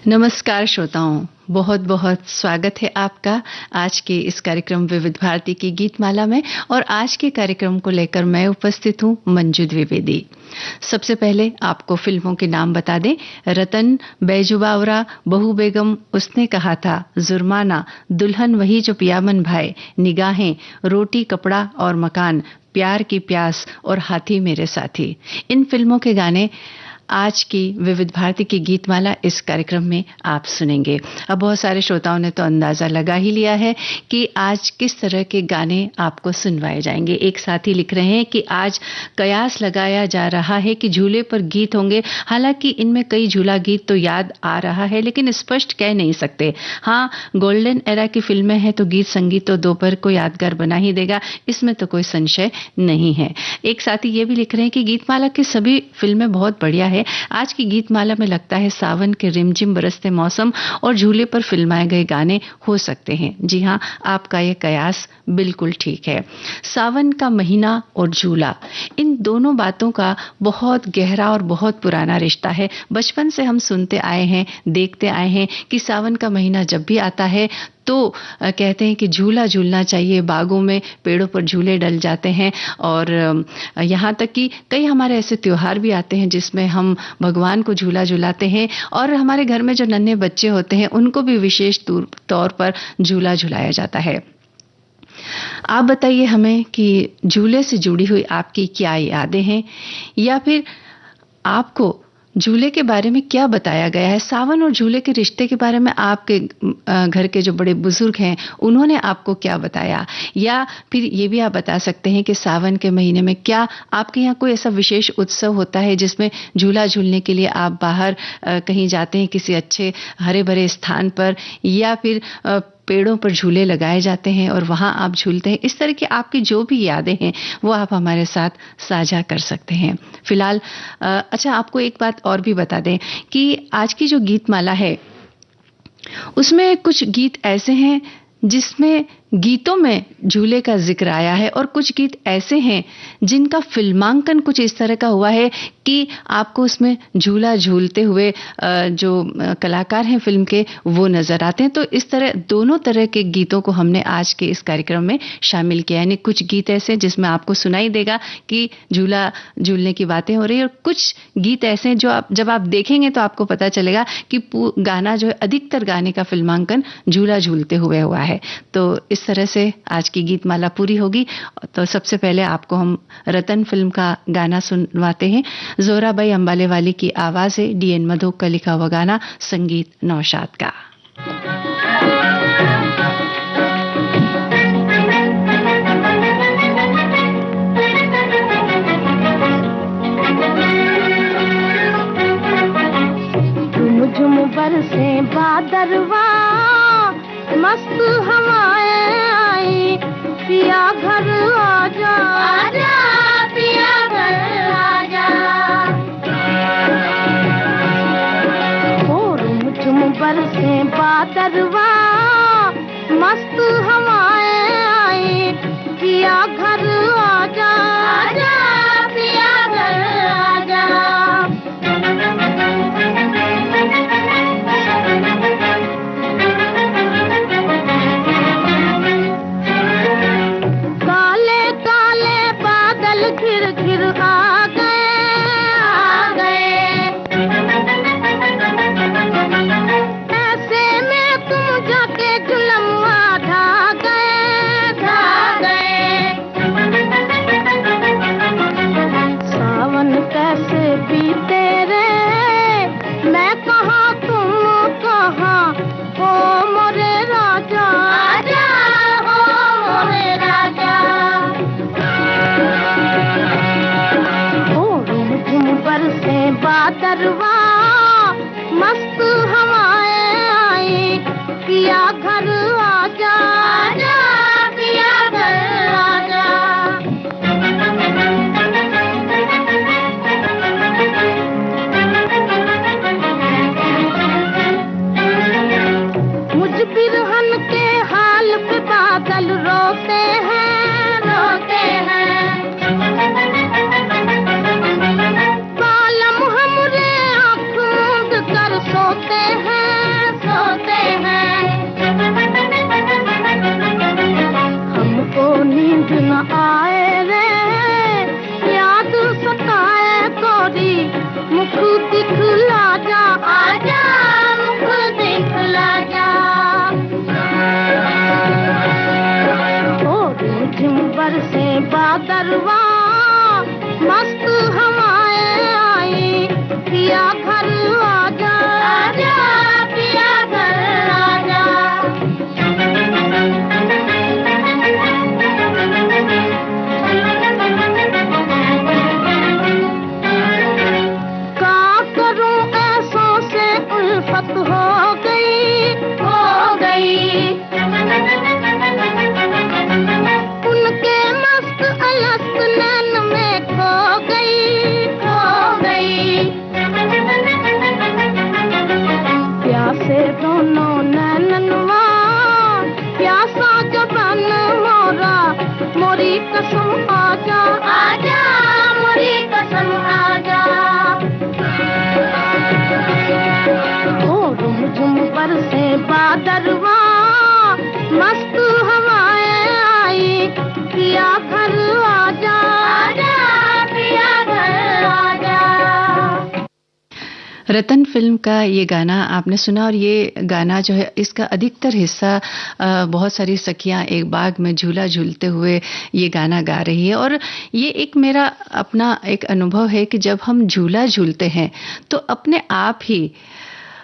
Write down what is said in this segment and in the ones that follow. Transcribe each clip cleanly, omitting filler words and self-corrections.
नमस्कार श्रोताओं, बहुत बहुत स्वागत है आपका आज के इस कार्यक्रम विविध भारती की गीतमाला में। और आज के कार्यक्रम को लेकर मैं उपस्थित हूं मंजू द्विवेदी। सबसे पहले आपको फिल्मों के नाम बता दें। रतन, बैजू बावरा, बहू बेगम, उसने कहा था, जुर्माना, दुल्हन वही जो पियामन भाई, निगाहें, रोटी कपड़ा और मकान, प्यार की प्यास और हाथी मेरे साथी। इन फिल्मों के गाने आज की विविध भारती की गीतमाला इस कार्यक्रम में आप सुनेंगे। अब बहुत सारे श्रोताओं ने तो अंदाजा लगा ही लिया है कि आज किस तरह के गाने आपको सुनवाए जाएंगे। एक साथी लिख रहे हैं कि आज कयास लगाया जा रहा है कि झूले पर गीत होंगे। हालांकि इनमें कई झूला गीत तो याद आ रहा है, लेकिन स्पष्ट कह नहीं सकते। हाँ, गोल्डन एरा की फिल्में हैं तो गीत संगीत तो दोपहर को यादगार बना ही देगा, इसमें तो कोई संशय नहीं है। एक साथी ये भी लिख रहे हैं कि गीतमाला की सभी फिल्में बहुत बढ़िया है। आज की गीतमाला में लगता है सावन के रिमझिम बरसते मौसम और झूले पर फिल्माए गए गाने हो सकते हैं। जी हाँ, आपका यह कयास बिल्कुल ठीक है। सावन का महीना और झूला, इन दोनों बातों का बहुत गहरा और बहुत पुराना रिश्ता है। बचपन से हम सुनते आए हैं, देखते आए हैं कि सावन का महीना जब भी आता है तो कहते हैं कि झूला झूलना चाहिए। बागों में पेड़ों पर झूले डल जाते हैं और यहाँ तक कि कई हमारे ऐसे त्योहार भी आते हैं जिसमें हम भगवान को झूला झुलाते हैं और हमारे घर में जो नन्हे बच्चे होते हैं उनको भी विशेष तौर पर झूला झुलाया जाता है। आप बताइए हमें कि झूले से जुड़ी हुई आपकी क्या यादें हैं, या फिर आपको झूले के बारे में क्या बताया गया है। सावन और झूले के रिश्ते के बारे में आपके घर के जो बड़े बुजुर्ग हैं उन्होंने आपको क्या बताया, या फिर ये भी आप बता सकते हैं कि सावन के महीने में क्या आपके यहाँ कोई ऐसा विशेष उत्सव होता है जिसमें झूला झूलने के लिए आप बाहर कहीं जाते हैं किसी अच्छे हरे भरे स्थान पर, या फिर पेड़ों पर झूले लगाए जाते हैं और वहां आप झूलते हैं। इस तरह की आपकी जो भी यादें हैं वो आप हमारे साथ साझा कर सकते हैं। फिलहाल अच्छा, आपको एक बात और भी बता दें कि आज की जो गीतमाला है उसमें कुछ गीत ऐसे हैं जिसमें गीतों में झूले का जिक्र आया है और कुछ गीत ऐसे हैं जिनका फिल्मांकन कुछ इस तरह का हुआ है कि आपको उसमें झूला झूलते हुए जो कलाकार हैं फिल्म के वो नजर आते हैं। तो इस तरह दोनों तरह के गीतों को हमने आज के इस कार्यक्रम में शामिल किया। यानी कुछ गीत ऐसे जिसमें आपको सुनाई देगा कि झूला झूलने की बातें हो रही है, और कुछ गीत ऐसे हैं जो आप जब आप देखेंगे तो आपको पता चलेगा कि गाना जो है, अधिकतर गाने का फिल्मांकन झूला झूलते हुए हुआ है। तो इस तरह से आज की गीतमाला पूरी होगी। तो सबसे पहले आपको हम रतन फिल्म का गाना सुनवाते हैं। जोराबाई अंबाले वाली की आवाज है, डीएन मधोक का लिखा हुआ गाना, संगीत नौशाद का। झुम झुम बरसे बादरवा, मस्त हवाएं आई, पिया घर आजा, आजा पिया घर आजा। झुम झुम बरसे बादरवा, मस्त हवाएं आई, पिया घर आजा, आजा पिया घर आजा। बादरवा, मस्त हवाएं आई, पिया घर आजा, आजा पिया घर आजा। मुझ बिरहन के हाल पे बादल रोते हैं, रोते हैं। सोते हैं, बादरवा मस्त हवाएं आई, पिया घर आजा, आजा पिया घर आजा। क्या करूं ऐसों से उल्फत हो गई, हो गई। उनके मस्त अलस्त नैन में खो गई, खो गई। प्यासे दोनों नैननवा, प्यासा जबान मोरा, मोरी कसम आजा, आजा मोरी कसम आजा। ओ झुम बरसे बादरवा मस्त हवाएं आई, पिया घर आजा, आजा पिया घर आजा। रतन फिल्म का ये गाना आपने सुना और ये गाना जो है इसका अधिकतर हिस्सा बहुत सारी सखियां एक बाग में झूला झूलते हुए ये गाना गा रही है। और ये एक मेरा अपना एक अनुभव है कि जब हम झूला झूलते हैं तो अपने आप ही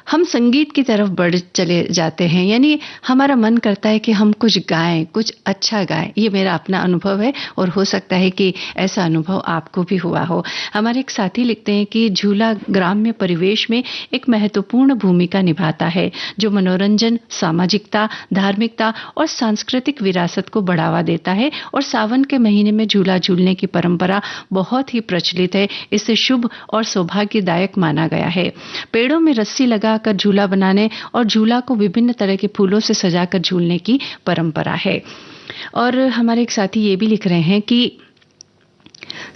हम संगीत की तरफ बढ़ चले जाते हैं, यानी हमारा मन करता है कि हम कुछ गाएं, कुछ अच्छा गाएं। ये मेरा अपना अनुभव है और हो सकता है कि ऐसा अनुभव आपको भी हुआ हो। हमारे एक साथी लिखते हैं कि झूला ग्राम्य परिवेश में एक महत्वपूर्ण भूमिका निभाता है जो मनोरंजन, सामाजिकता, धार्मिकता और सांस्कृतिक विरासत को बढ़ावा देता है। और सावन के महीने में झूला झूलने की परंपरा बहुत ही प्रचलित है। इसे शुभ और सौभाग्यदायक माना गया है। पेड़ों में रस्सी लगा कर झूला बनाने और झूला को विभिन्न तरह के फूलों से सजाकर झूलने की परंपरा है। और हमारे एक साथी ये भी लिख रहे हैं कि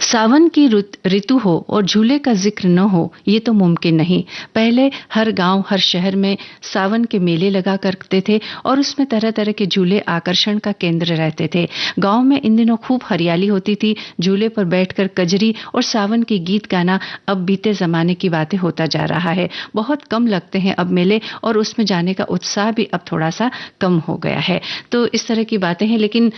सावन की ऋतु हो और झूले का जिक्र न हो, ये तो मुमकिन नहीं। पहले हर गांव, हर शहर में सावन के मेले लगा करते थे और उसमें तरह तरह के झूले आकर्षण का केंद्र रहते थे। गांव में इन दिनों खूब हरियाली होती थी। झूले पर बैठकर कजरी और सावन के गीत गाना अब बीते जमाने की बातें होता जा रहा है। बहुत कम लगते हैं अब मेले और उसमें जाने का उत्साह भी अब थोड़ा सा कम हो गया है। तो इस तरह की बातें हैं, लेकिन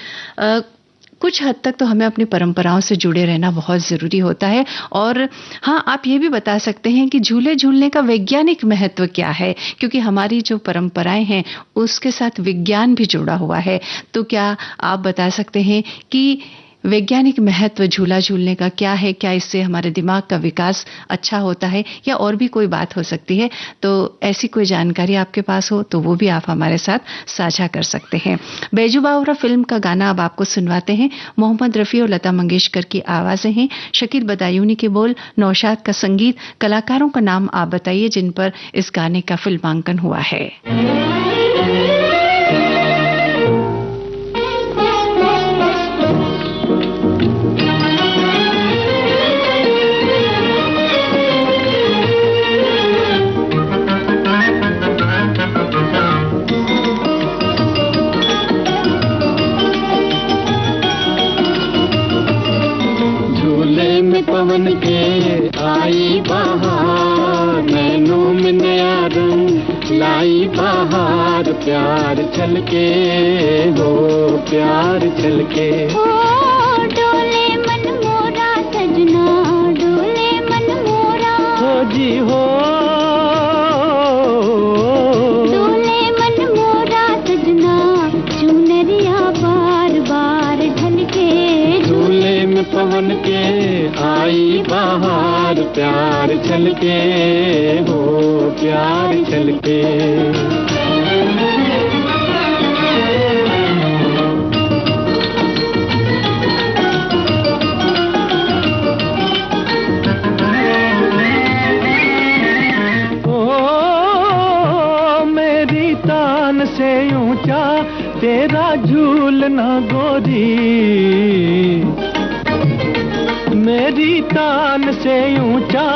कुछ हद तक तो हमें अपनी परंपराओं से जुड़े रहना बहुत ज़रूरी होता है। और हाँ, आप ये भी बता सकते हैं कि झूले झूलने का वैज्ञानिक महत्व क्या है, क्योंकि हमारी जो परंपराएं हैं उसके साथ विज्ञान भी जुड़ा हुआ है। तो क्या आप बता सकते हैं कि वैज्ञानिक महत्व झूला झूलने का क्या है? क्या इससे हमारे दिमाग का विकास अच्छा होता है या और भी कोई बात हो सकती है? तो ऐसी कोई जानकारी आपके पास हो तो वो भी आप हमारे साथ साझा कर सकते हैं। बैजू बावरा फिल्म का गाना अब आपको सुनवाते हैं। मोहम्मद रफ़ी और लता मंगेशकर की आवाज़ें हैं, शकील बदायूनी के बोल, नौशाद का संगीत। कलाकारों का नाम आप बताइए जिन पर इस गाने का फिल्मांकन हुआ है। पवन के आई बहार, नैनों में नया रंग लाई बहार। प्यार छलके हो, प्यार छलके ओ डोले मन मोरा सजना, डोले मन मोरा हो जी हो। डोले मन मोरा सजना, चुनरिया बार बार ढलके। झूले में पवन के आई बहार, प्यार छलके हो, प्यार छलके। ओ मेरी तान से ऊंचा तेरा झूलना गोरी, मेरी तान से ऊंचा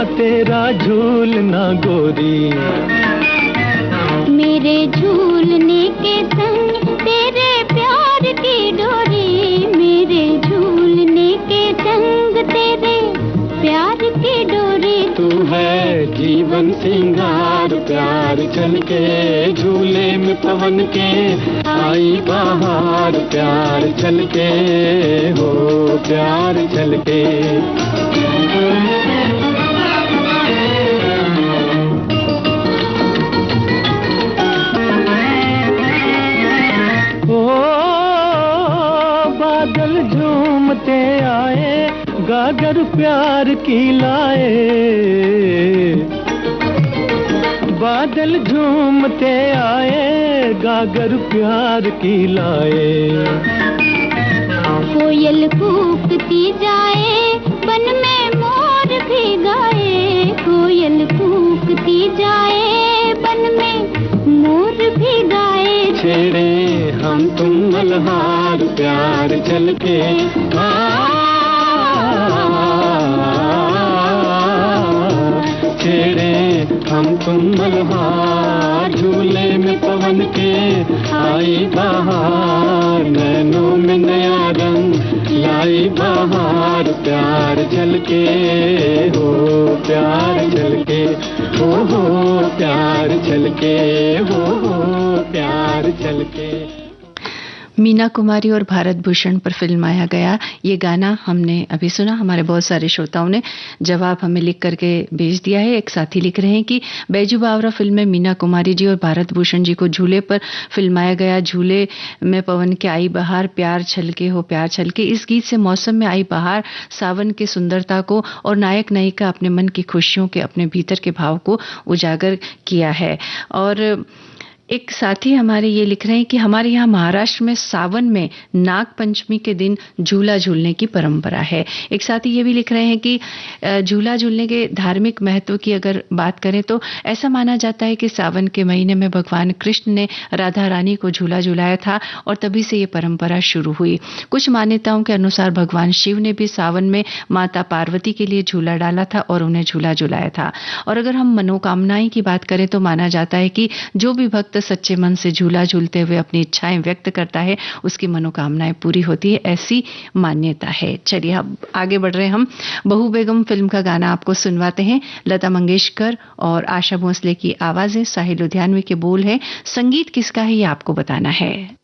तेरा झूलना गोरी। मेरे झूलने के संग तेरे प्यार की डोरी, मेरे झूलने के संग तेरे प्यार की डोरी। तू है जीवन जीवन सिंगार प्यार छलके झूले में पवन के आई बहार प्यार छलके हो प्यार छलके बादल झूमते आए गागर प्यार की लाए बादल झूमते आए गागर प्यार की लाए कोयल कूकती जाए वन में मोर भी गाए कोयल कूकती जाए वन में मोर भी गाए छेड़े हम तुम मल्हार प्यार छलके छेड़े हम तुम मल्हार झूले में पवन के आई बहार नैनों में नया रंग लाई बहार प्यार छलके हो प्यार छलके हो प्यार छलके हो प्यार छलके। मीना कुमारी और भारत भूषण पर फिल्माया गया ये गाना हमने अभी सुना। हमारे बहुत सारे श्रोताओं ने जवाब हमें लिख करके भेज दिया है। एक साथी लिख रहे हैं कि बैजू बावरा फिल्म में मीना कुमारी जी और भारत भूषण जी को झूले पर फिल्माया गया। झूले में पवन के आई बहार प्यार छलके हो प्यार छलके। इस गीत से मौसम में आई बहार सावन की सुंदरता को और नायक नायिका अपने मन की खुशियों के अपने भीतर के भाव को उजागर किया है। और एक साथी हमारे ये लिख रहे हैं कि हमारे यहाँ महाराष्ट्र में सावन में नाग पंचमी के दिन झूला झूलने की परंपरा है। एक साथी ये भी लिख रहे हैं कि झूला झूलने के धार्मिक महत्व की अगर बात करें तो ऐसा माना जाता है कि सावन के महीने में भगवान कृष्ण ने राधा रानी को झूला झुलाया था और तभी से ये परंपरा शुरू हुई। कुछ मान्यताओं के अनुसार भगवान शिव ने भी सावन में माता पार्वती के लिए झूला डाला था और उन्हें झूला झुलाया था। और अगर हम मनोकामनाएं की बात करें तो माना जाता है कि जो भी भक्त सच्चे मन से झूला झूलते हुए अपनी इच्छाएं व्यक्त करता है उसकी मनोकामनाएं पूरी होती है, ऐसी मान्यता है। चलिए अब आगे बढ़ रहे हैं। हम बहू बेगम फिल्म का गाना आपको सुनवाते हैं। लता मंगेशकर और आशा भोसले की आवाजें, साहिल लुधियानवी के बोल है। संगीत किसका है ये आपको बताना है।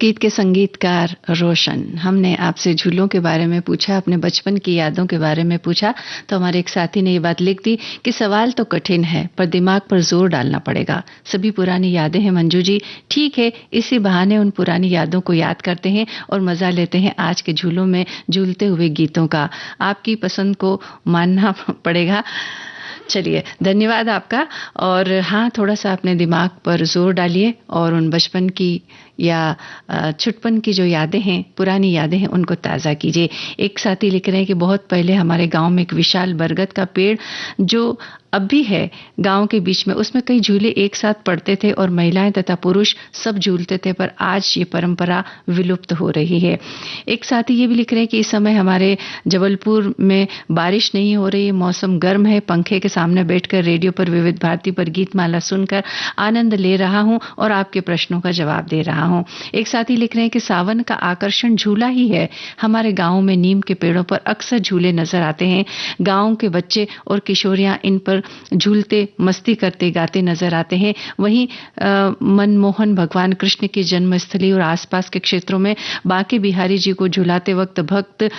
गीत के संगीतकार रोशन। हमने आपसे झूलों के बारे में पूछा, अपने बचपन की यादों के बारे में पूछा, तो हमारे एक साथी ने ये बात लिख दी कि सवाल तो कठिन है पर दिमाग पर जोर डालना पड़ेगा। सभी पुरानी यादें हैं मंजू जी। ठीक है, इसी बहाने उन पुरानी यादों को याद करते हैं और मजा लेते हैं आज के झूलों में झूलते हुए गीतों का। आपकी पसंद को मानना पड़ेगा। चलिए, धन्यवाद आपका। और हाँ, थोड़ा सा अपने दिमाग पर जोर डालिए और उन बचपन की या छुटपन की जो यादें हैं, पुरानी यादें हैं, उनको ताज़ा कीजिए। एक साथी लिख रहे हैं कि बहुत पहले हमारे गांव में एक विशाल बरगद का पेड़ जो अब भी है गांव के बीच में, उसमें कई झूले एक साथ पड़ते थे और महिलाएं तथा पुरुष सब झूलते थे, पर आज ये परंपरा विलुप्त हो रही है। एक साथी ये भी लिख रहे हैं कि इस समय हमारे जबलपुर में बारिश नहीं हो रही है, मौसम गर्म है, पंखे के सामने बैठकर रेडियो पर विविध भारती पर गीतमाला सुनकर आनंद ले रहा हूं और आपके प्रश्नों का जवाब दे रहा हूं। एक साथी लिख रहे हैं कि सावन का आकर्षण झूला ही है। हमारे गांव में नीम के पेड़ों पर अक्सर झूले नजर आते हैं। गांव के बच्चे और किशोरियां इन पर झूलते, मस्ती करते, गाते नजर आते हैं। वहीं मनमोहन भगवान कृष्ण की जन्मस्थली और आसपास के क्षेत्रों में बांके बिहारी जी को झुलाते वक्त भक्त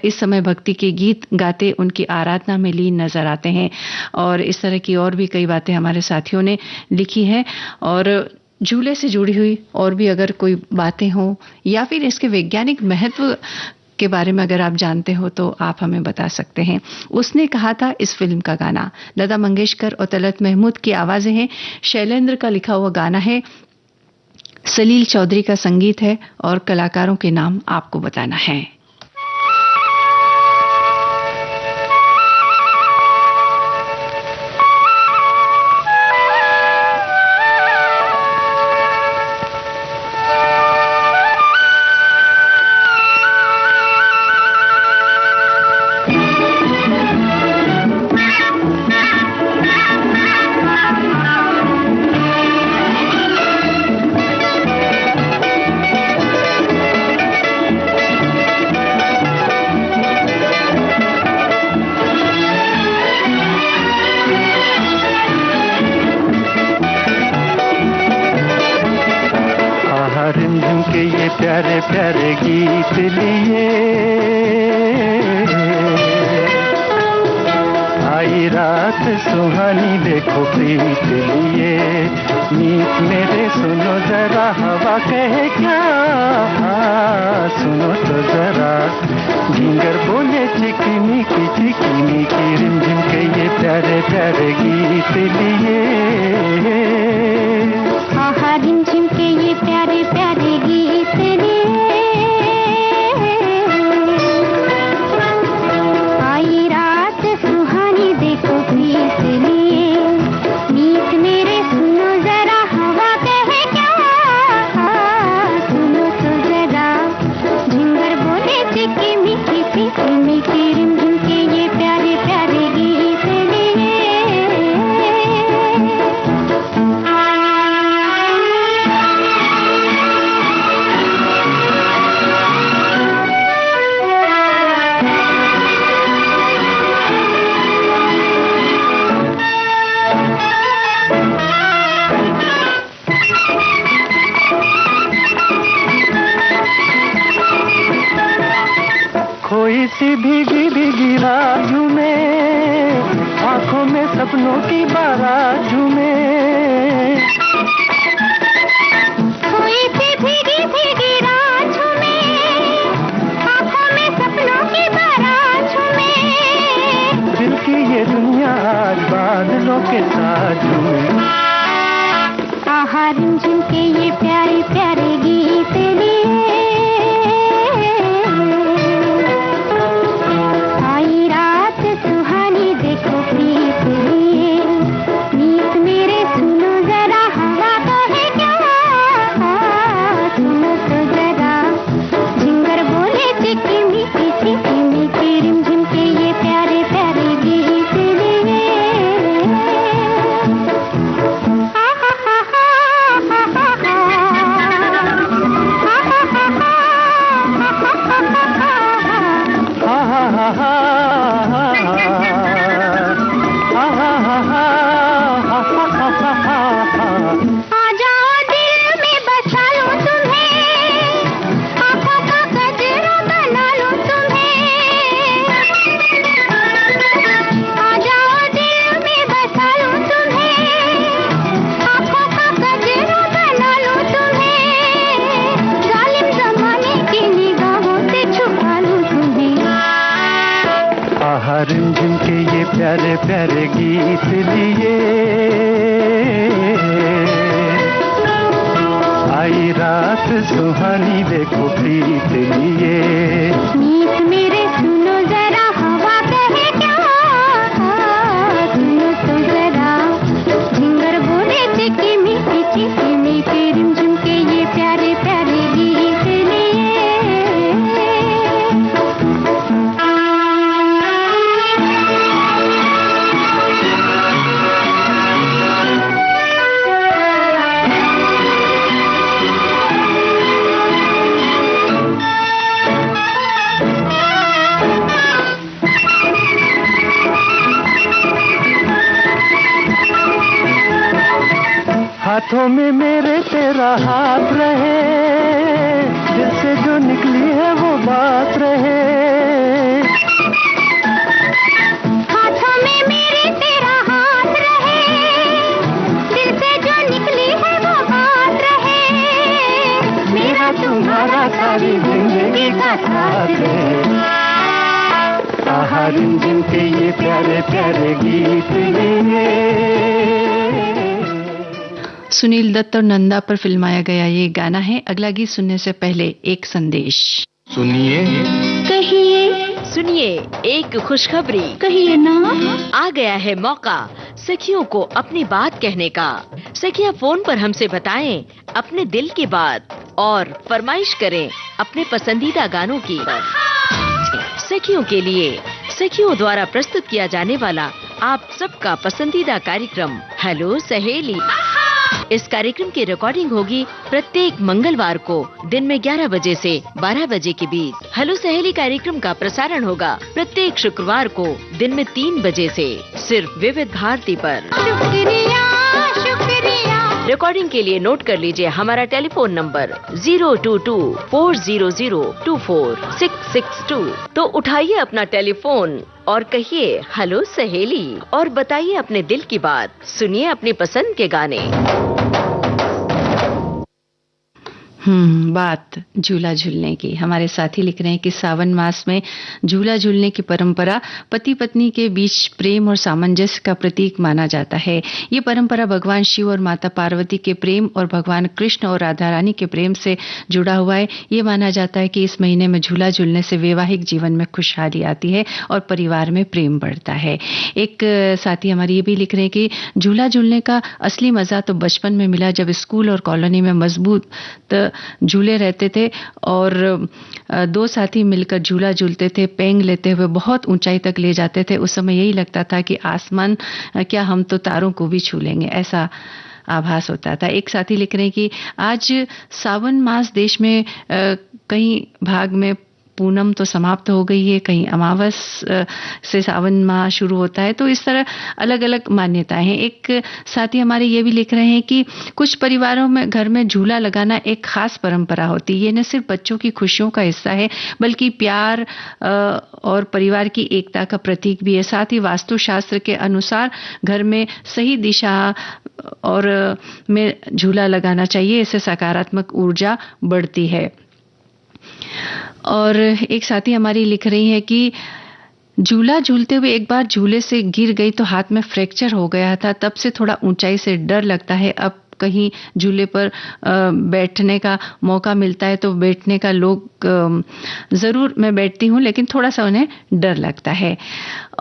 इस समय भक्ति के गीत गाते उनकी आराधना में लीन नजर आते हैं। और इस तरह की और भी कई बातें हमारे साथियों ने लिखी है। और झूले से जुड़ी हुई और भी अगर कोई बातें हों या फिर इसके वैज्ञानिक महत्व के बारे में अगर आप जानते हो तो आप हमें बता सकते हैं। उसने कहा था इस फिल्म का गाना लता मंगेशकर और तलत महमूद की आवाजें हैं, शैलेंद्र का लिखा हुआ गाना है, सलील चौधरी का संगीत है और कलाकारों के नाम आपको बताना है। प्यारे प्यारे गीत लिए आई रात सुहानी देखो प्रीत लिए, मीत मेरे सुनो जरा हवा कहे क्या, सुनो तो जरा झिंगर बोले चिकनी की रिमझिम के ये प्यारे प्यारे गीत लिए। आहा रिमझिम के ये प्यारे प्यारे गीत लिए, आई रात सुहानी देखो प्रीत लिए, मीत मेरे सुनो जरा हवा कहे क्या, सुनो तो जरा झिंगर बोले चिकी मीठी रिमझिम के ये प्यारे प्यारे गीत लिए। खोई सी भीगी भीगी रात झूमे, आंखों में सपनों की बारात झूमे, खोई सी भीगी भीगी रात झूमे, आंखों में सपनों की बारात झूमे, दिल की ये दुनिया आज बादलों के साथ झूमे। आहा रिमझिम के ये प्यारे प्यारे गीत लिए, आई रात सुहानी देखो प्रीत लिए, मीत मेरे सुनो जरा हवा कहे क्या, सुनो तो जरा झिंगर बोले चिकी मीठी रिमझिम के ये प्यारे प्यारे गीत लिए। प्यारे गीत लिए। आई रात सुहानी देखो प्रीत लिए। मीत मेरे सुनो जरा हवा कहे क्या, सुनो तो जरा झिंगर बोले चिकी मीठी रिमझिम के ये प्यारे प्यारे गीत लिए। हाथों में मेरे तेरा हाथ रहे, दिल से जो निकली है वो बात रहे। हाथों में मेरे तेरा हाथ रहे, दिल से जो निकली है वो बात रहे। मेरा तुम्हारा सारी जिंदगी का साथ रहे। आहा रिमझिम के ये प्यारे प्यारे गीत लिए। सुनील दत्त और नंदा पर फिल्माया गया ये गाना है। अगला गीत सुनने से पहले एक संदेश सुनिए, कहिए, सुनिए एक खुशखबरी। कहिए ना। आ गया है मौका सखियों को अपनी बात कहने का। सखियां फोन पर हमसे बताएं अपने दिल की बात और फरमाइश करें अपने पसंदीदा गानों की। सखियों के लिए सखियों द्वारा प्रस्तुत किया जाने वाला आप सबका पसंदीदा कार्यक्रम हेलो सहेली। इस कार्यक्रम की रिकॉर्डिंग होगी प्रत्येक मंगलवार को दिन में 11 बजे से 12 बजे के बीच। हेलो सहेली कार्यक्रम का प्रसारण होगा प्रत्येक शुक्रवार को दिन में 3 बजे से सिर्फ विविध भारती पर। शुक्रिया शुक्रिया। रिकॉर्डिंग के लिए नोट कर लीजिए हमारा टेलीफोन नंबर 022-400-24662। तो उठाइए अपना टेलीफोन और कहिए हेलो सहेली और बताइए अपने दिल की बात। सुनिए अपनी पसंद के गाने। बात झूला झूलने की। हमारे साथी लिख रहे हैं कि सावन मास में झूला झूलने की परंपरा पति पत्नी के बीच प्रेम और सामंजस्य का प्रतीक माना जाता है। ये परंपरा भगवान शिव और माता पार्वती के प्रेम और भगवान कृष्ण और राधा रानी के प्रेम से जुड़ा हुआ है। ये माना जाता है कि इस महीने में झूला झूलने से वैवाहिक जीवन में खुशहाली आती है और परिवार में प्रेम बढ़ता है। एक साथी हमारी ये भी लिख रहे हैं कि झूला झूलने का असली मजा तो बचपन में मिला, जब स्कूल और कॉलोनी में मजबूत झूले रहते थे और 2 साथी मिलकर झूला झूलते थे, पेंग लेते हुए बहुत ऊंचाई तक ले जाते थे। उस समय यही लगता था कि आसमान क्या, हम तो तारों को भी छू लेंगे, ऐसा आभास होता था। एक साथी लिख रहे हैं कि आज सावन मास देश में कई भाग में पूनम तो समाप्त हो गई है, कहीं अमावस से सावन माह शुरू होता है, तो इस तरह अलग अलग मान्यताएं हैं। एक साथी हमारे ये भी लिख रहे हैं कि कुछ परिवारों में घर में झूला लगाना एक खास परंपरा होती है। ये न सिर्फ बच्चों की खुशियों का हिस्सा है बल्कि प्यार और परिवार की एकता का प्रतीक भी है। साथ ही वास्तुशास्त्र के अनुसार घर में सही दिशा और में झूला लगाना चाहिए, इससे सकारात्मक ऊर्जा बढ़ती है। और एक साथी हमारी लिख रही है कि झूला झूलते हुए एक बार झूले से गिर गई तो हाथ में फ्रैक्चर हो गया था, तब से थोड़ा ऊंचाई से डर लगता है। अब कहीं झूले पर बैठने का मौका मिलता है तो बैठने का लोग ज़रूर मैं बैठती हूँ, लेकिन थोड़ा सा उन्हें डर लगता है।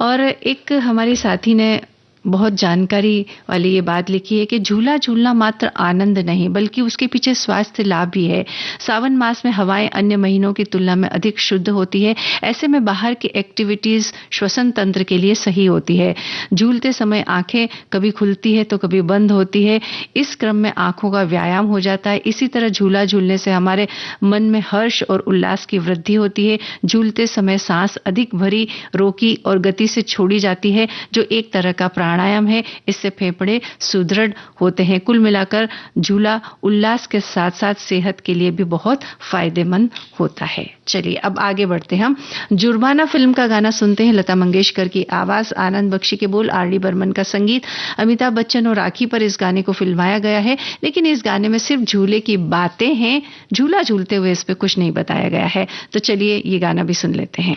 और एक हमारी साथी ने बहुत जानकारी वाली ये बात लिखी है कि झूला झूलना मात्र आनंद नहीं बल्कि उसके पीछे स्वास्थ्य लाभ भी है। सावन मास में हवाएं अन्य महीनों की तुलना में अधिक शुद्ध होती है, ऐसे में बाहर की एक्टिविटीज श्वसन तंत्र के लिए सही होती है। झूलते समय आंखें कभी खुलती है तो कभी बंद होती है, इस क्रम में आंखों का व्यायाम हो जाता है। इसी तरह झूला झूलने से हमारे मन में हर्ष और उल्लास की वृद्धि होती है। झूलते समय सांस अधिक भरी, रोकी और गति से छोड़ी जाती है, जो एक तरह का प्राणायाम है। इससे फेफड़े सुदृढ़ होते हैं। कुल मिलाकर झूला उल्लास के साथ साथ सेहत के लिए भी बहुत फायदेमंद होता है। चलिए अब आगे बढ़ते हैं। हम जुर्माना फिल्म का गाना सुनते हैं। लता मंगेशकर की आवाज, आनंद बख्शी के बोल, आर डी बर्मन का संगीत, अमिताभ बच्चन और राखी पर इस गाने को फिल्माया गया है। लेकिन इस गाने में सिर्फ झूले की बातें हैं, झूला झूलते हुए इस पे कुछ नहीं बताया गया है। तो चलिए ये गाना भी सुन लेते हैं।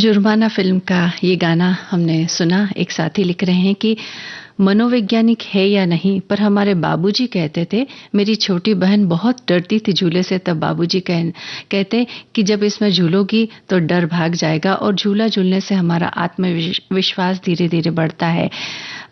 जुर्माना फिल्म का ये गाना हमने सुना। एक साथी लिख रहे हैं कि मनोवैज्ञानिक है या नहीं, पर हमारे बाबूजी कहते थे, मेरी छोटी बहन बहुत डरती थी झूले से, तब बाबूजी कहते कि जब इसमें झूलोगी तो डर भाग जाएगा, और झूला झूलने से हमारा आत्मविश्वास धीरे धीरे बढ़ता है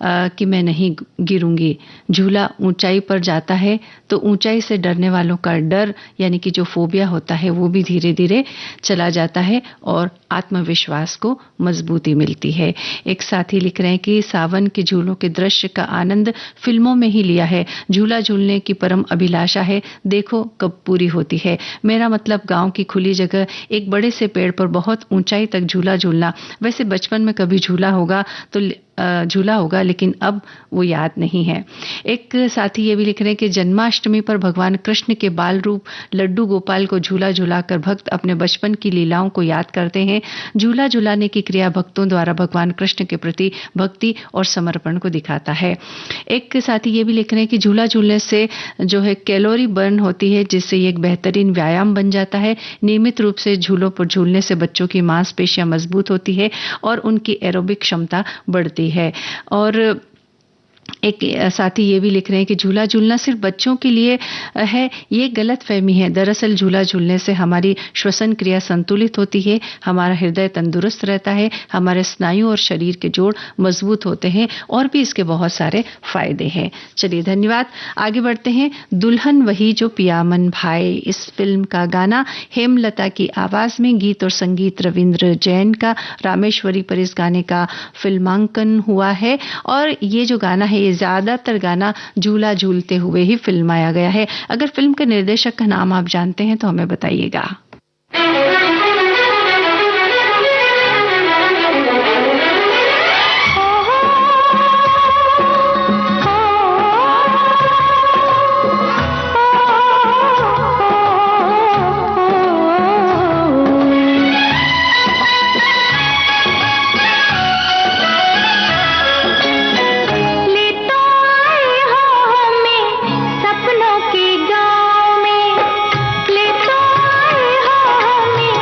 कि मैं नहीं गिरूंगी। झूला ऊंचाई पर जाता है तो ऊंचाई से डरने वालों का डर यानी कि जो फोबिया होता है वो भी धीरे धीरे चला जाता है और आत्मविश्वास को मजबूती मिलती है। एक साथी लिख रहे हैं कि सावन के झूलों के दृश्य का आनंद फिल्मों में ही लिया है, झूला झूलने की परम अभिलाषा है, देखो कब पूरी होती है। मेरा मतलब गांव की खुली जगह एक बड़े से पेड़ पर बहुत ऊंचाई तक झूला झूलना। वैसे बचपन में कभी झूला होगा लेकिन अब वो याद नहीं है। एक साथी ये भी लिख रहे हैं कि जन्माष्टमी पर भगवान कृष्ण के बाल रूप लड्डू गोपाल को झूला झुलाकर भक्त अपने बचपन की लीलाओं को याद करते हैं। झूला झुलाने की क्रिया भक्तों द्वारा भगवान कृष्ण के प्रति भक्ति और समर्पण को दिखाता है। एक साथी ये भी लिख रहे हैं कि झूला झूलने से जो है कैलोरी बर्न होती है, जिससे ये एक बेहतरीन व्यायाम बन जाता है। नियमित रूप से झूलों पर झूलने से बच्चों की मांसपेशियां मजबूत होती है और उनकी एरोबिक क्षमता बढ़ती है। और एक साथी ये भी लिख रहे हैं कि झूला झूलना सिर्फ बच्चों के लिए है, ये गलत फहमी है। दरअसल झूला झूलने से हमारी श्वसन क्रिया संतुलित होती है, हमारा हृदय तंदुरुस्त रहता है, हमारे स्नायु और शरीर के जोड़ मजबूत होते हैं, और भी इसके बहुत सारे फायदे हैं। चलिए धन्यवाद, आगे बढ़ते हैं। दुल्हन वही जो पियामन भाई, इस फिल्म का गाना हेमलता की आवाज में, गीत और संगीत रविंद्र जैन का, रामेश्वरी पर इस गाने का फिल्मांकन हुआ है। और ये जो गाना है, ये ज्यादातर गाना झूला झूलते हुए ही फिल्माया गया है। अगर फिल्म के निर्देशक का नाम आप जानते हैं तो हमें बताइएगा। सपनों के गांव में ले तो आए हो हमें।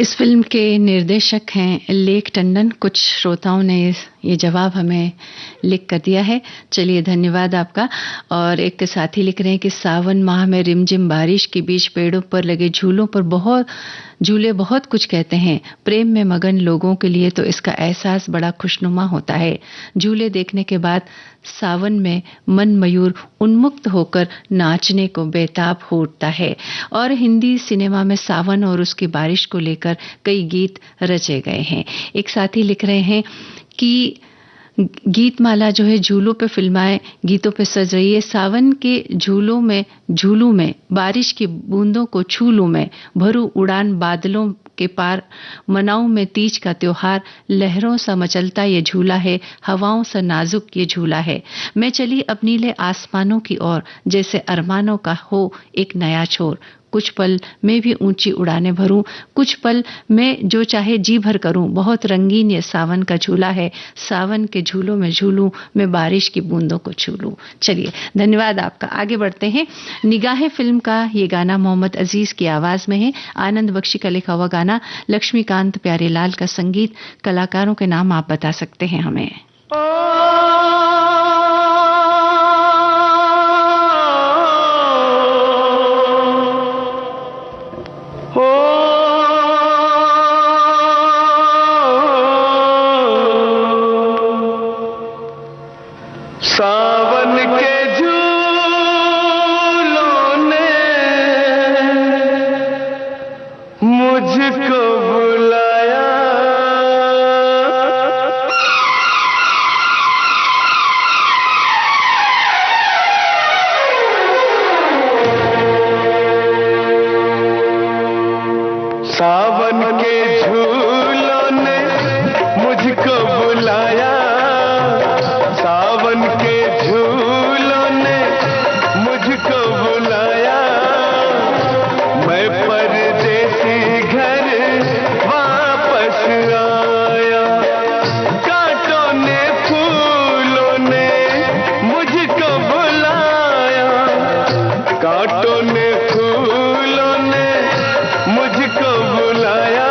इस फिल्म के निर्देशक हैं लेक टंडन। कुछ श्रोताओं ने ये जवाब हमें लिख कर दिया है, चलिए धन्यवाद आपका। और एक साथी लिख रहे हैं कि सावन माह में रिमझिम बारिश के बीच पेड़ों पर लगे झूले बहुत कुछ कहते हैं। प्रेम में मगन लोगों के लिए तो इसका एहसास बड़ा खुशनुमा होता है। झूले देखने के बाद सावन में मन मयूर उन्मुक्त होकर नाचने को बेताब हो उठता है। और हिंदी सिनेमा में सावन और उसकी बारिश को लेकर कई गीत रचे गए हैं। एक साथी लिख रहे हैं कि गीतमाला जो है झूलों पे फिल्माए गीतों पे सज रही है। सावन के झूलू में बारिश की बूंदों को छू लूं मैं, भरूं उड़ान बादलों के पार, मनाऊं में तीज का त्योहार। लहरों सा मचलता ये झूला है, हवाओं सा नाजुक ये झूला है। मैं चली अब नीले आसमानों की ओर, जैसे अरमानों का हो एक नया छोर। कुछ पल मैं भी ऊंची उड़ाने भरूं, कुछ पल मैं जो चाहे जी भर करूं। बहुत रंगीन ये सावन का झूला है, सावन के झूलों में झूलूं मैं, बारिश की बूंदों को छू लूं। चलिए धन्यवाद आपका। आगे बढ़ते हैं। निगाहे फिल्म का ये गाना मोहम्मद अजीज की आवाज में है। आनंद बख्शी का लिखा हुआ गाना, लक्ष्मीकांत प्यारेलाल का संगीत। कलाकारों के नाम आप बता सकते हैं हमें? सावन के झूलों ने मुझको बुलाया, सावन के झूलों ने मुझको बुलाया, सावन के झूलों ने मुझको बुलाया। मैं परदेसी घर वापस आया, कांटों ने फूलों ने मुझको बुलाया, कांटों ने फूलों ने मुझको बुलाया।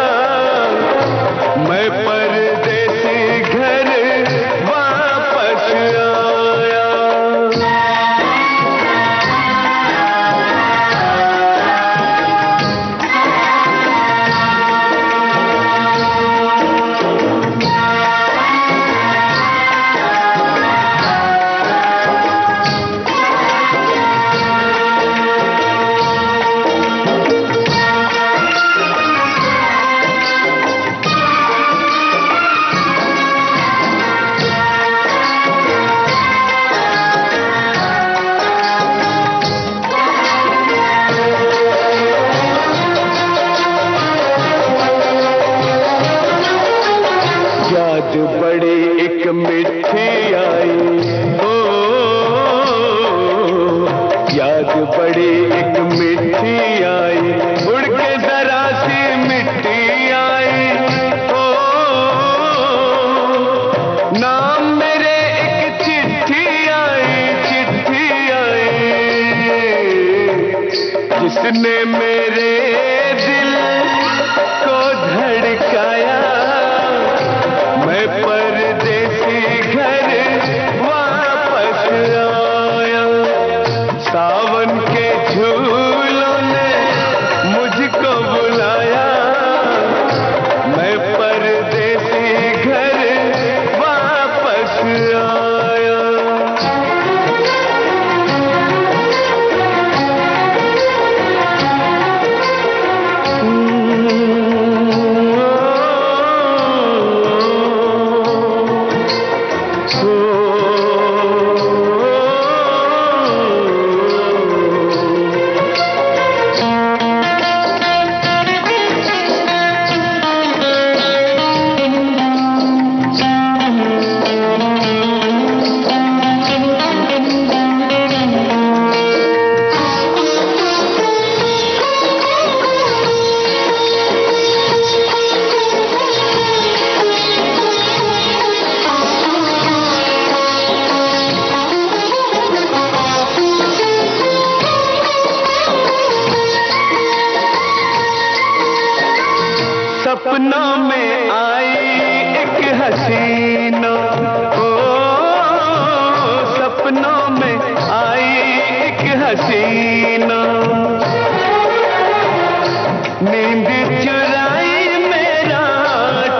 नींद चुराई मेरा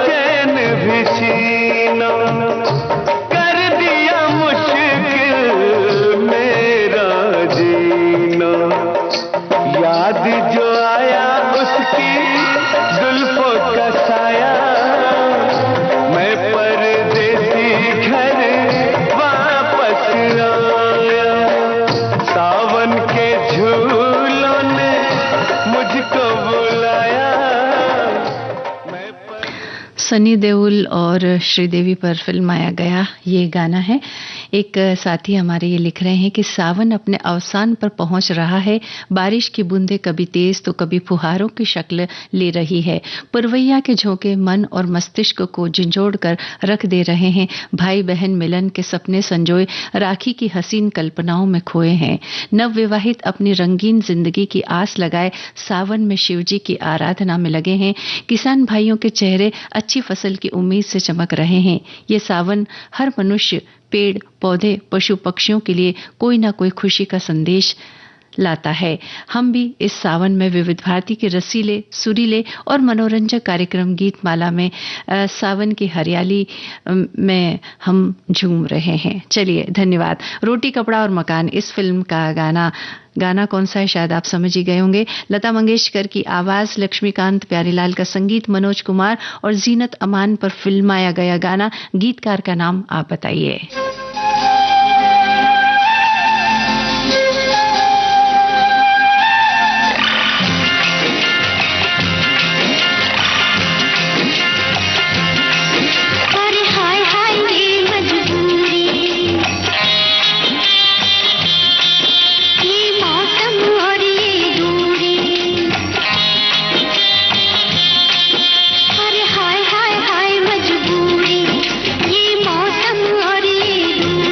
चैन भी छीना, कर दिया मुश्किल मेरा जीना। याद जो आया उसकी जुल्फों का साया, मैं परदेसी घर वापस आया। सावन के झूलों ने मुझको बुलाया। सनी देओल और श्रीदेवी पर फिल्माया गया ये गाना है। एक साथी हमारे ये लिख रहे हैं कि सावन अपने अवसान पर पहुंच रहा है। बारिश की बूंदें कभी तेज तो कभी फुहारों की शक्ल ले रही है। पुरवैया के झोंके मन और मस्तिष्क को झंझोड़ कर रख दे रहे हैं। भाई बहन मिलन के सपने संजोए राखी की हसीन कल्पनाओं में खोए हैं। नवविवाहित अपनी रंगीन जिंदगी की आस लगाए सावन में शिवजी की आराधना में लगे हैं। किसान भाइयों के चेहरे अच्छी फसल की उम्मीद से चमक रहे हैं। ये सावन हर मनुष्य, पेड़ पौधे, पशु पक्षियों के लिए कोई ना कोई खुशी का संदेश लाता है। हम भी इस सावन में विविध भारती के रसीले, सुरीले और मनोरंजक कार्यक्रम गीत माला में सावन की हरियाली में हम झूम रहे हैं। चलिए, धन्यवाद। रोटी कपड़ा और मकान इस फिल्म का गाना कौन सा है शायद आप समझ ही गए होंगे। लता मंगेशकर की आवाज, लक्ष्मीकांत प्यारीलाल का संगीत, मनोज कुमार और जीनत अमान पर फिल्माया गया गाना। गीतकार का नाम आप बताइए। हाय हाय हाय मजबूरी, ये मौसम और ये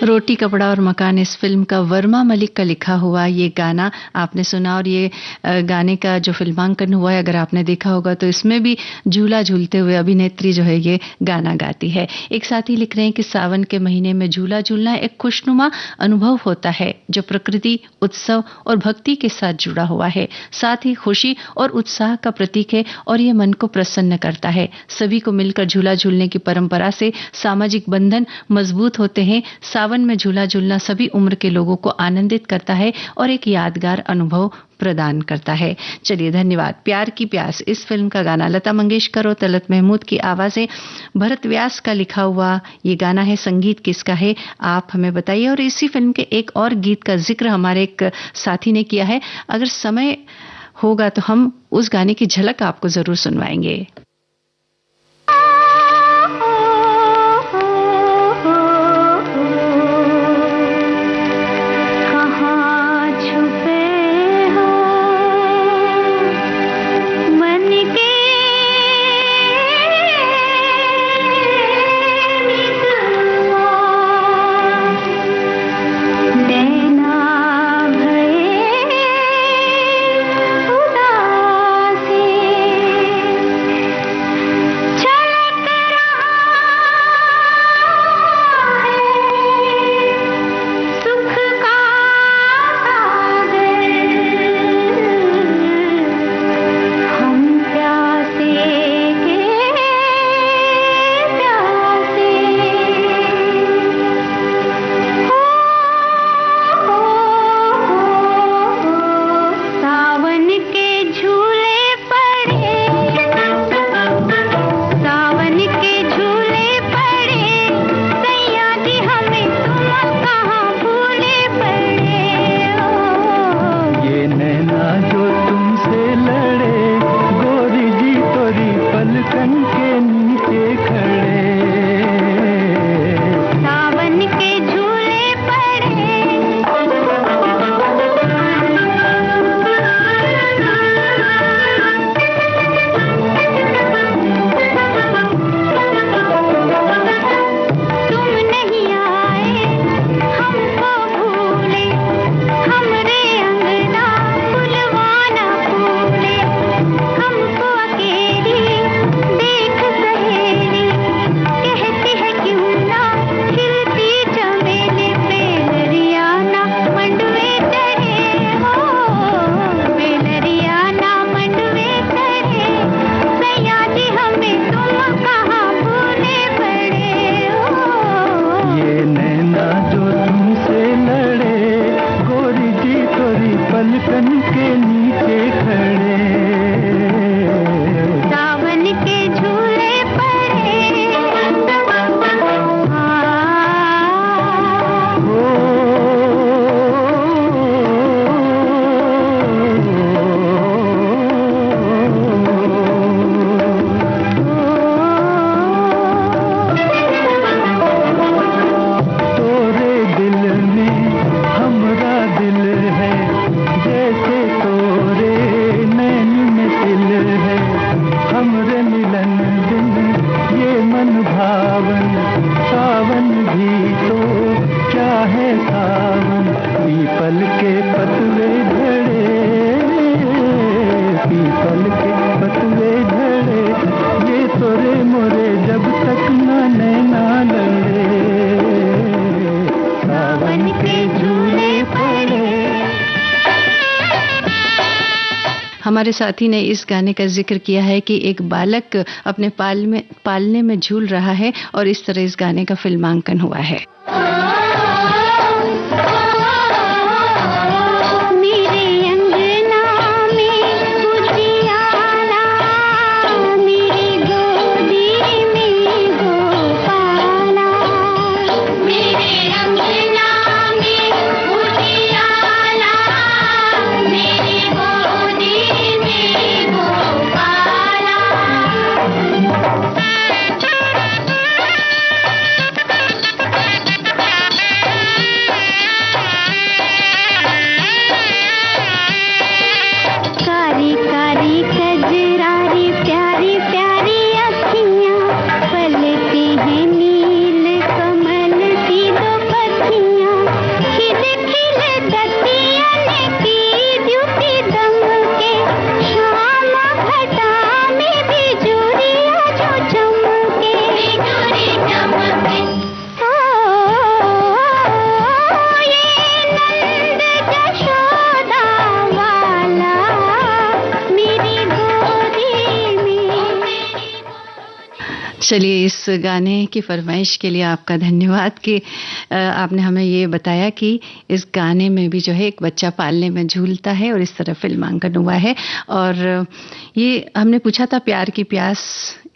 रोटी कपड़ा और मकान इस फिल्म का वर्मा मलिक का लिखा हुआ ये गाना आपने सुना। और ये गाने का जो फिल्मांकन हुआ है, अगर आपने देखा होगा तो इसमें भी झूला झूलते हुए अभिनेत्री जो है ये गाना गाती है। एक साथी लिख रहे हैं कि सावन के महीने में झूला झूलना एक खुशनुमा अनुभव होता है जो प्रकृति, उत्सव और भक्ति के साथ जुड़ा हुआ है, साथ ही खुशी और उत्साह का प्रतीक है और ये मन को प्रसन्न करता है। सभी को मिलकर झूला झूलने की परंपरा से सामाजिक बंधन मजबूत होते हैं। सावन में झूला झूलना सभी उम्र के लोगों को आनंदित करता है और एक यादगार अनुभव प्रदान करता है। चलिए, धन्यवाद। प्यार की प्यास इस फिल्म का गाना लता मंगेशकर और तलत महमूद की आवाजें, भरत व्यास का लिखा हुआ ये गाना है। संगीत किसका है आप हमें बताइए। और इसी फिल्म के एक और गीत का जिक्र हमारे एक साथी ने किया है। अगर समय होगा तो हम उस गाने की झलक आपको जरूर सुनवाएंगे। हमारे साथी ने इस गाने का जिक्र किया है कि एक बालक अपने पालने में झूल रहा है और इस तरह इस गाने का फिल्मांकन हुआ है। चलिए, इस गाने की फरमाइश के लिए आपका धन्यवाद कि आपने हमें ये बताया कि इस गाने में भी जो है एक बच्चा पालने में झूलता है और इस तरह फिल्मांकन हुआ है। और ये हमने पूछा था प्यार की प्यास,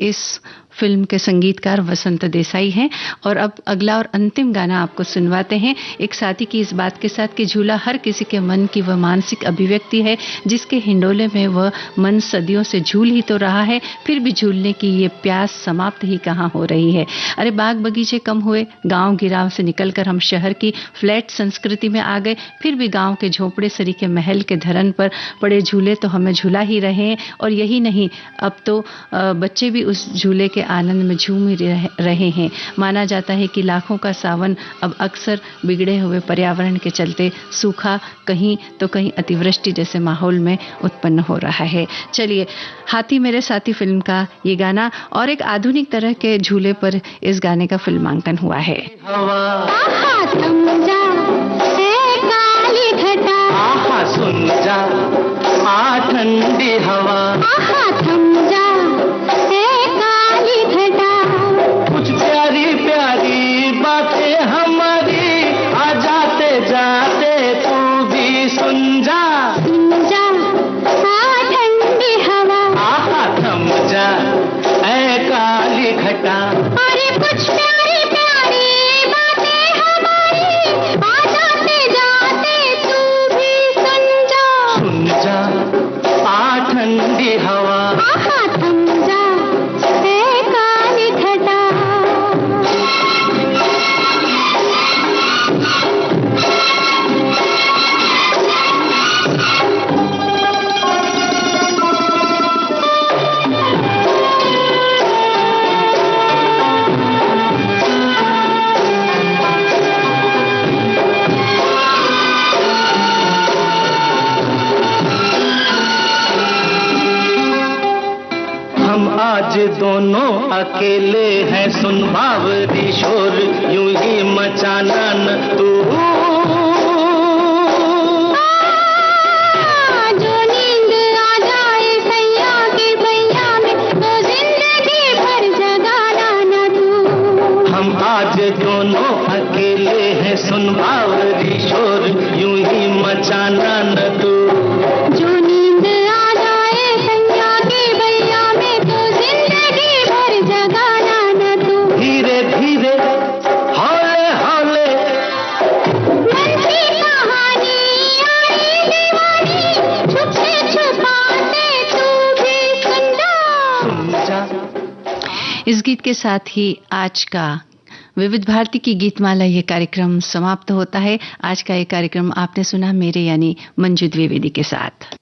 इस फिल्म के संगीतकार वसंत देसाई हैं। और अब अगला और अंतिम गाना आपको सुनवाते हैं, एक साथी की इस बात के साथ कि झूला हर किसी के मन की वह मानसिक अभिव्यक्ति है जिसके हिंडोले में वह मन सदियों से झूल ही तो रहा है, फिर भी झूलने की ये प्यास समाप्त ही कहाँ हो रही है। अरे बाग बगीचे कम हुए, गांव गिराव से निकलकर हम शहर की फ्लैट संस्कृति में आ गए, फिर भी गांव के झोपड़े सरीखे महल के धरन पर पड़े झूले तो हमें झूला ही रहे हैं। और यही नहीं, अब तो बच्चे भी उस झूले के आनंद में झूम ही रहे हैं। माना जाता है कि लाखों का सावन अब अक्सर बिगड़े हुए पर्यावरण के चलते सूखा, कहीं तो कहीं अतिवृष्टि जैसे माहौल में उत्पन्न हो रहा है। चलिए, हाथी मेरे साथी फिल्म का ये गाना, और एक आधुनिक तरह के झूले पर इस गाने का फिल्मांकन हुआ है। आहा थम जा ए काली घटा, आहा सुन जा आ ठंडी हवा, आहा थम जा ए काली घटा, कुछ प्यारी प्यारी बातें हमारी आ जाते जाते तू भी सुन जा आ ठंडी हवा, आहा थम जा ऐ काली घटा। अरे कुछ प्यारी प्यारी बातें हमारी आ जाते जाते तू भी सुन जा आ ठंडी हवा, आहा थम जा ए काली घटा। आज दोनों अकेले हैं, सुन बावरी शोर यूं ही मचाना न तू। जो नींद आ जाए सैया के भैया में तो जिंदगी भर जगाना न तू। हम आज दोनों अकेले हैं, सुन बावरी शोर यूं ही मचाना न तू। जो नींद आ जाए सैया के भैया में तो जिंदगी भर जगाना न तू। धीरे धीरे हौले हौले मन की कहानी यारी दीवानी, छुप से छुपाते तू भी सुन जा। इस गीत के साथ ही आज का विविध भारती की गीतमाला ये कार्यक्रम समाप्त होता है। आज का ये कार्यक्रम आपने सुना मेरे यानी मंजू द्विवेदी के साथ।